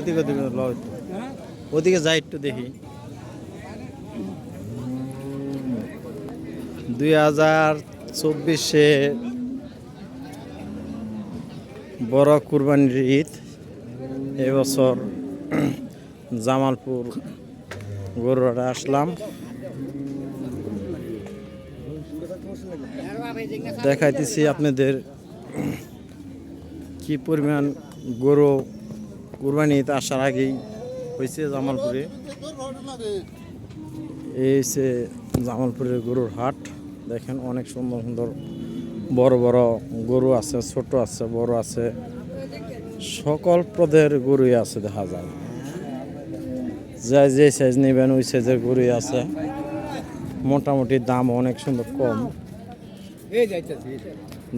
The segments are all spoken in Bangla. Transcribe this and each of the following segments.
ওদিকে ওদিকে ওদিকে যাই একটু দেখি 2024-এ বড় কুরবানির ঈদ এবছর জামালপুর গরুহাটে আসলাম। দেখাইতেছি আপনাদের কি পরিমাণ গরু কুরবানি ঈদ আসার আগেই হয়েছে জামালপুরে। এই হচ্ছে জামালপুরের গরুর হাট। দেখেন অনেক সুন্দর সুন্দর বড় বড় গরু আছে, ছোট আছে, বড় আছে, সকল পদের গরুই আছে দেখা যায়। যাই যে সাইজ নেবেন ওই সাইজের গরুই আছে। মোটামুটি দাম অনেক সুন্দর কম।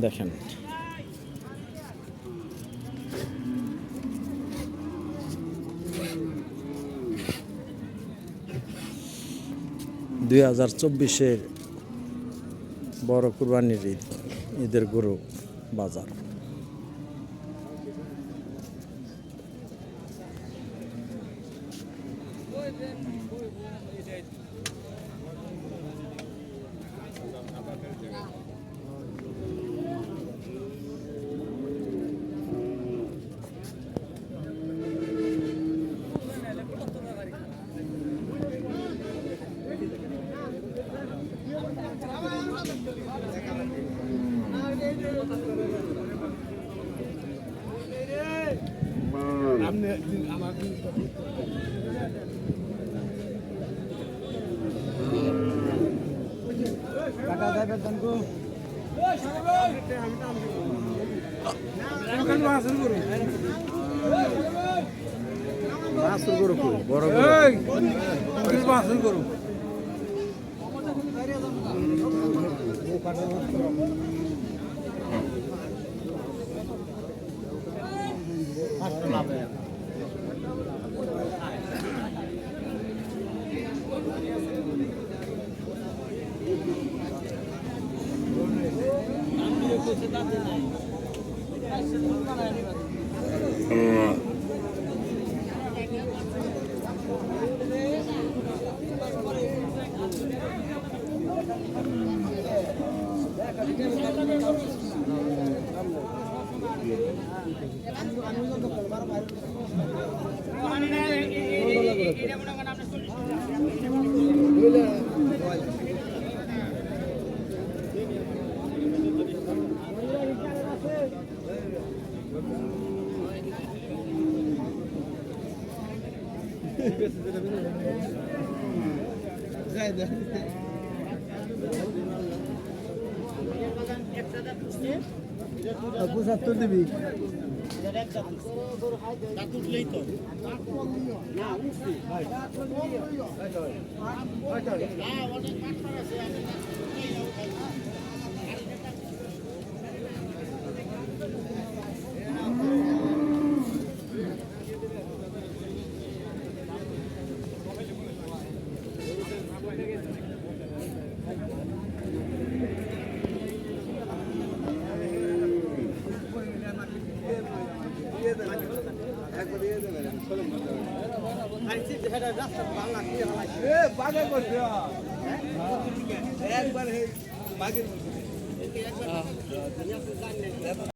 দেখেন (2024-এর বড় কুরবানির ঈদের গরু বাজার। দিবি একবার